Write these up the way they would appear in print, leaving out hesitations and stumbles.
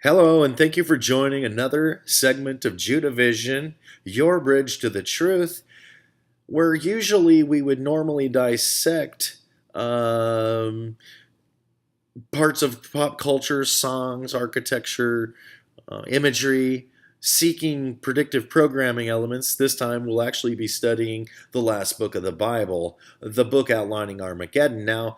Hello, and thank you for joining another segment of Judah Vision, your bridge to the truth, where usually we would normally dissect um, parts of pop culture, songs, architecture, imagery, seeking predictive programming elements. This time we'll actually be studying the last book of the Bible, the book outlining Armageddon. Now,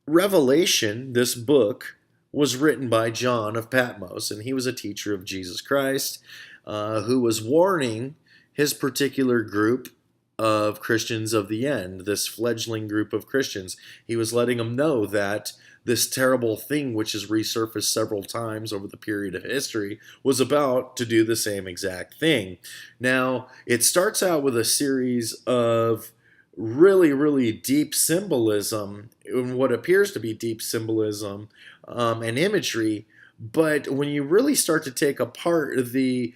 Revelation, this book, was written by John of Patmos, and he was a teacher of Jesus Christ who was warning his particular group of Christians of the end, this fledgling group of Christians. He was letting them know that this terrible thing, which has resurfaced several times over the period of history, was about to do the same exact thing. Now, it starts out with a series of really deep symbolism, and what appears to be deep symbolism and imagery. But when you really start to take apart the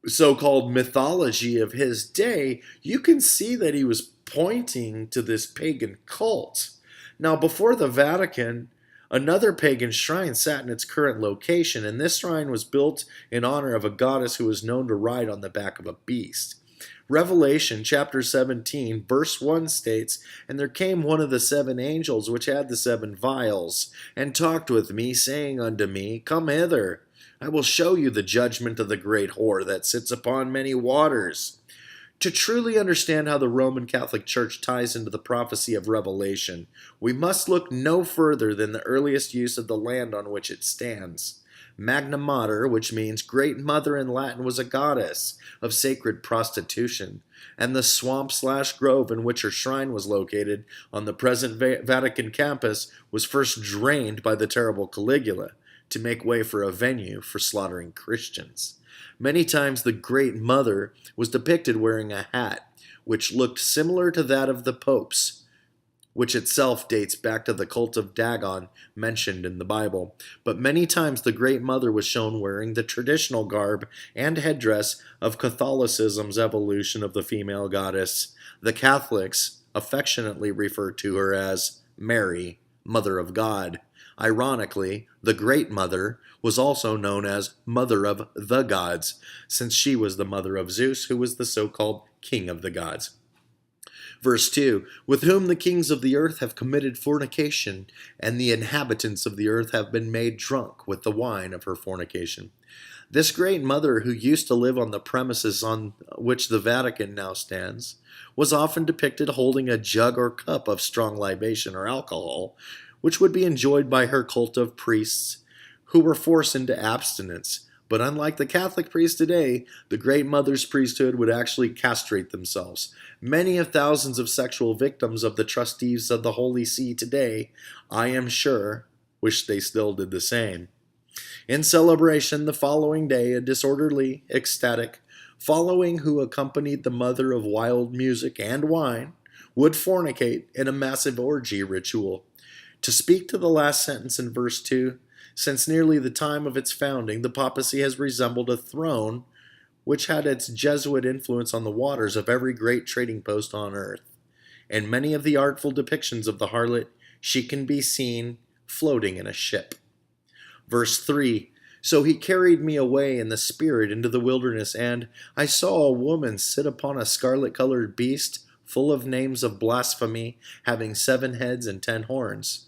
so-called mythology of his day, you can see that he was pointing to this pagan cult. Now, before the Vatican, another pagan shrine sat in its current location, and this shrine was built in honor of a goddess who was known to ride on the back of a beast. Revelation chapter 17 verse 1 states, "And there came one of the seven angels which had the seven vials, and talked with me, saying unto me, Come hither, I will show you the judgment of the great whore that sits upon many waters." To truly understand how the Roman Catholic Church ties into the prophecy of Revelation, we must look no further than the earliest use of the land on which it stands. Magna Mater, which means Great Mother in Latin, was a goddess of sacred prostitution, and the swamp/grove in which her shrine was located on the present Vatican campus was first drained by the terrible Caligula to make way for a venue for slaughtering Christians. Many times the Great Mother was depicted wearing a hat, which looked similar to that of the popes, which itself dates back to the cult of Dagon mentioned in the Bible. But many times the Great Mother was shown wearing the traditional garb and headdress of Catholicism's evolution of the female goddess. The Catholics affectionately refer to her as Mary, Mother of God. Ironically, the Great Mother was also known as Mother of the Gods, since she was the mother of Zeus, who was the so-called King of the Gods. Verse 2, "With whom the kings of the earth have committed fornication, and the inhabitants of the earth have been made drunk with the wine of her fornication." This Great Mother, who used to live on the premises on which the Vatican now stands, was often depicted holding a jug or cup of strong libation or alcohol, which would be enjoyed by her cult of priests who were forced into abstinence. But unlike the Catholic priests today, the Great Mother's priesthood would actually castrate themselves. Many of thousands of sexual victims of the trustees of the Holy See today, I am sure, wish they still did the same. In celebration, the following day, a disorderly, ecstatic, following who accompanied the mother of wild music and wine, would fornicate in a massive orgy ritual. To speak to the last sentence in verse 2, since nearly the time of its founding, the papacy has resembled a throne which had its Jesuit influence on the waters of every great trading post on earth. In many of the artful depictions of the harlot, she can be seen floating in a ship. Verse 3, "So he carried me away in the spirit into the wilderness, and I saw a woman sit upon a scarlet-colored beast, full of names of blasphemy, having 7 heads and 10 horns.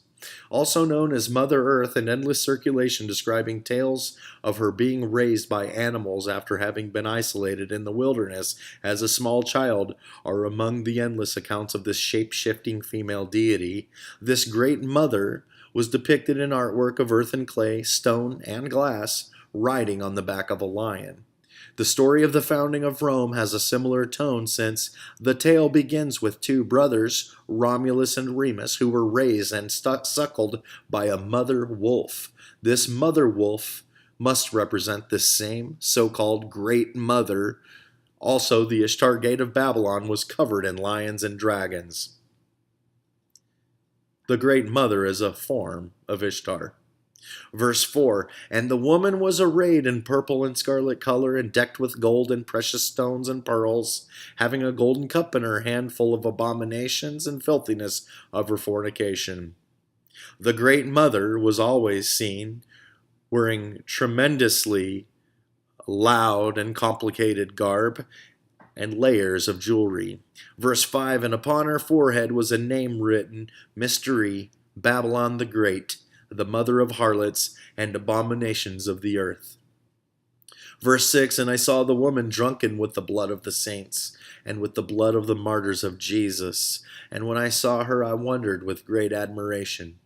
Also known as Mother Earth, and endless circulation describing tales of her being raised by animals after having been isolated in the wilderness as a small child, are among the endless accounts of this shape-shifting female deity. This Great Mother was depicted in artwork of earth and clay, stone and glass, riding on the back of a lion. The story of the founding of Rome has a similar tone, since the tale begins with 2 brothers, Romulus and Remus, who were raised and suckled by a mother wolf. This mother wolf must represent the same so-called Great Mother. Also, the Ishtar Gate of Babylon was covered in lions and dragons. The Great Mother is a form of Ishtar. Verse 4, "And the woman was arrayed in purple and scarlet color, and decked with gold and precious stones and pearls, having a golden cup in her hand full of abominations and filthiness of her fornication." The Great Mother was always seen wearing tremendously loud and complicated garb and layers of jewelry. Verse 5, and upon her forehead was a name written, Mystery, Babylon the Great, the mother of harlots and abominations of the earth. Verse 6, and I saw the woman drunken with the blood of the saints, and with the blood of the martyrs of Jesus. And when I saw her, I wondered with great admiration.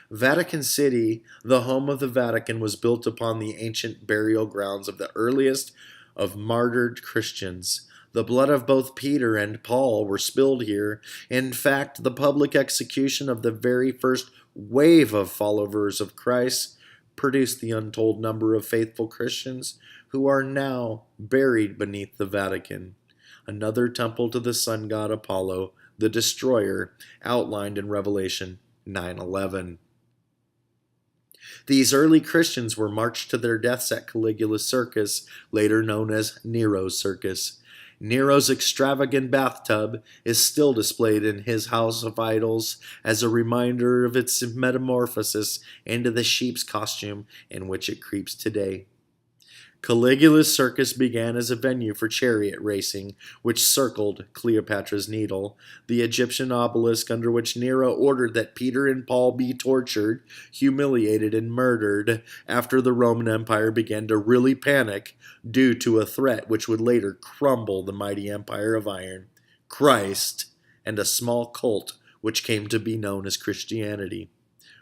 Vatican City, the home of the Vatican, was built upon the ancient burial grounds of the earliest of martyred Christians. The blood of both Peter and Paul were spilled here. In fact, the public execution of the very first wave of followers of Christ produced the untold number of faithful Christians who are now buried beneath the Vatican, another temple to the sun god Apollo, the destroyer, outlined in Revelation 9:11. These early Christians were marched to their deaths at Caligula's circus, later known as Nero's circus. Nero's extravagant bathtub is still displayed in his house of idols as a reminder of its metamorphosis into the sheep's costume in which it creeps today. Caligula's circus began as a venue for chariot racing, which circled Cleopatra's Needle, the Egyptian obelisk under which Nero ordered that Peter and Paul be tortured, humiliated, and murdered after the Roman Empire began to really panic due to a threat which would later crumble the mighty empire of iron, Christ, and a small cult which came to be known as Christianity.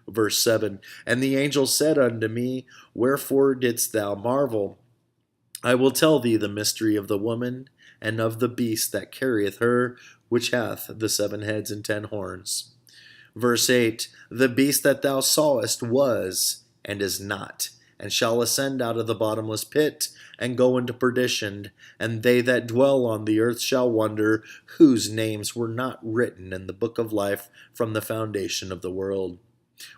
Verse 7, and the angel said unto me, Wherefore didst thou marvel? I will tell thee the mystery of the woman, and of the beast that carrieth her, which hath the 7 heads and 10 horns. Verse 8, the beast that thou sawest was, and is not, and shall ascend out of the bottomless pit, and go into perdition, and they that dwell on the earth shall wonder, whose names were not written in the book of life from the foundation of the world,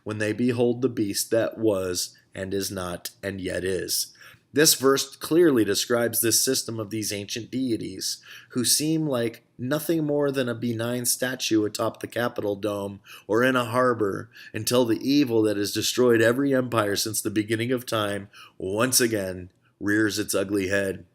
when they behold the beast that was, and is not, and yet is. This verse clearly describes this system of these ancient deities, who seem like nothing more than a benign statue atop the Capitol dome or in a harbor, until the evil that has destroyed every empire since the beginning of time once again rears its ugly head.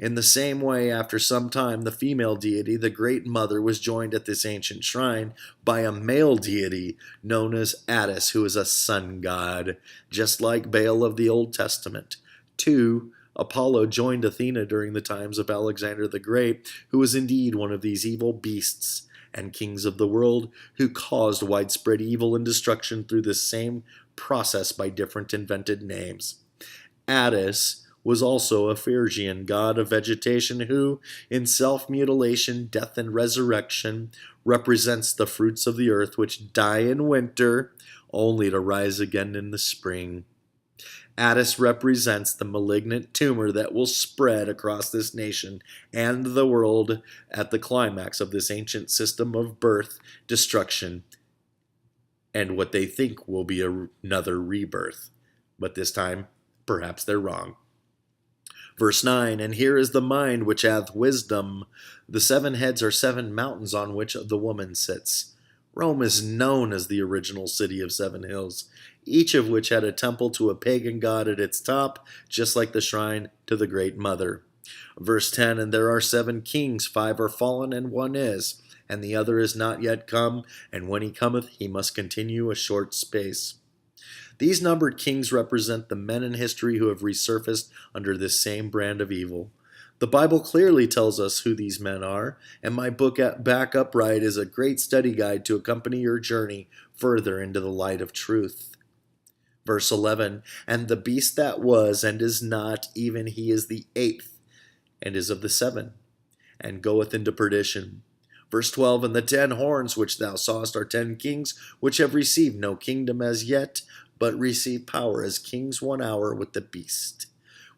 In the same way, after some time, the female deity, the Great Mother, was joined at this ancient shrine by a male deity known as Attis, who is a sun god, just like Baal of the Old Testament. 2. Apollo joined Athena during the times of Alexander the Great, who was indeed one of these evil beasts and kings of the world who caused widespread evil and destruction through the same process by different invented names. Attis was also a Phrygian god of vegetation who, in self-mutilation, death, and resurrection, represents the fruits of the earth which die in winter, only to rise again in the spring. Attis represents the malignant tumor that will spread across this nation and the world at the climax of this ancient system of birth, destruction, and what they think will be another rebirth. But this time, perhaps they're wrong. Verse 9, and here is the mind which hath wisdom. The 7 heads are 7 mountains on which the woman sits. Rome is known as the original city of 7 hills, each of which had a temple to a pagan god at its top, just like the shrine to the Great Mother. Verse 10, and there are 7 kings, 5 are fallen, and 1 is, and the other is not yet come, and when he cometh, he must continue a short space. These numbered kings represent the men in history who have resurfaced under this same brand of evil. The Bible clearly tells us who these men are, and my book Back Upright is a great study guide to accompany your journey further into the light of truth. Verse 11, and the beast that was and is not, even he is the 8th, and is of the 7, and goeth into perdition. Verse 12, and the 10 horns which thou sawest are 10 kings, which have received no kingdom as yet, but receive power as kings 1 hour with the beast.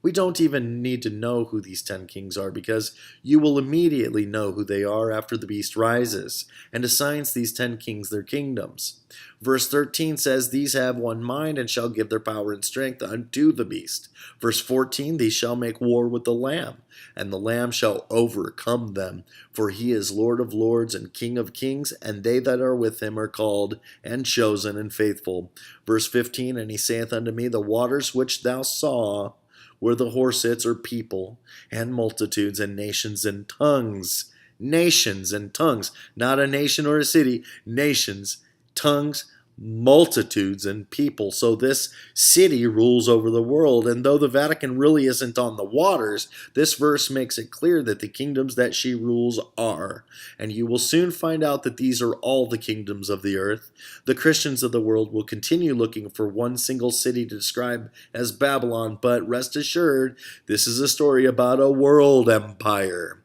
We don't even need to know who these 10 kings are, because you will immediately know who they are after the beast rises and assigns these 10 kings their kingdoms. Verse 13 says, "These have one mind and shall give their power and strength unto the beast." Verse 14, "These shall make war with the Lamb, and the Lamb shall overcome them. For he is Lord of lords and King of kings, and they that are with him are called and chosen and faithful." Verse 15, "And he saith unto me, The waters which thou saw, where the whore sits, are people, and multitudes, and nations, and tongues." Nations and tongues. Not a nation or a city. Nations, tongues, multitudes, and people. So this city rules over the world. And though the Vatican really isn't on the waters, this verse makes it clear that the kingdoms that she rules are. And you will soon find out that these are all the kingdoms of the earth. The Christians of the world will continue looking for one single city to describe as Babylon, but rest assured, this is a story about a world empire.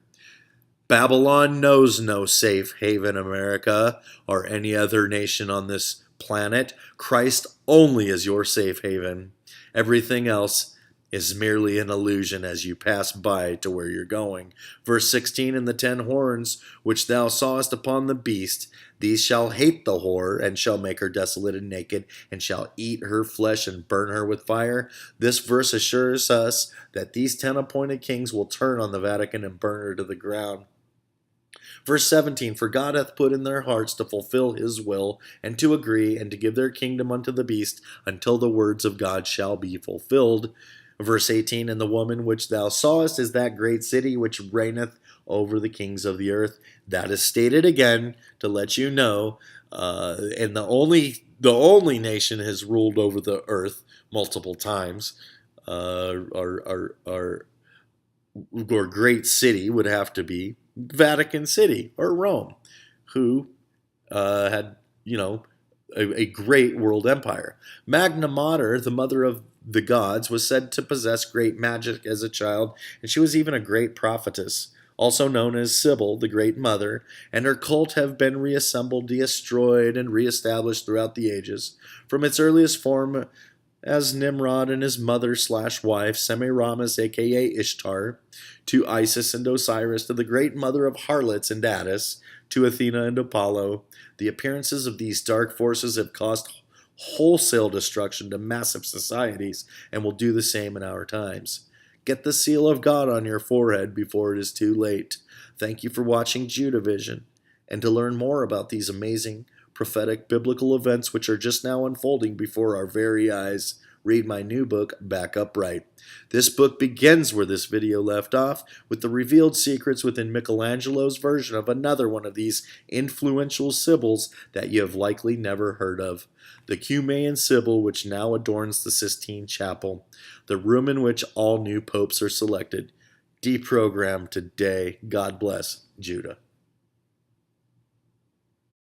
Babylon knows no safe haven America or any other nation on this planet. Christ only is your safe haven. Everything else is merely an illusion as you pass by to where you're going. Verse 16, "And the 10 horns which thou sawest upon the beast, these shall hate the whore, and shall make her desolate and naked, and shall eat her flesh and burn her with fire." This verse assures us that these 10 appointed kings will turn on the Vatican and burn her to the ground. Verse 17, "For God hath put in their hearts to fulfill his will, and to agree, and to give their kingdom unto the beast, until the words of God shall be fulfilled." Verse 18, "And the woman which thou sawest is that great city which reigneth over the kings of the earth." That is stated again to let you know, and the only nation has ruled over the earth multiple times. Our great city would have to be Vatican City or Rome, who had, a great world empire. Magna Mater, the mother of the gods, was said to possess great magic as a child, and she was even a great prophetess, also known as Cybele, the Great Mother, and her cult have been reassembled, destroyed, and reestablished throughout the ages. From its earliest form as Nimrod and his mother/wife, Semiramis, aka Ishtar, to Isis and Osiris, to the great mother of harlots and Attis, to Athena and Apollo. The appearances of these dark forces have caused wholesale destruction to massive societies and will do the same in our times. Get the seal of God on your forehead before it is too late. Thank you for watching Judavision. And to learn more about these amazing prophetic biblical events which are just now unfolding before our very eyes, read my new book, Back Upright. This book begins where this video left off, with the revealed secrets within Michelangelo's version of another one of these influential Sibyls that you have likely never heard of. The Cumaean Sibyl, which now adorns the Sistine Chapel, the room in which all new popes are selected. Deprogram today. God bless Judah.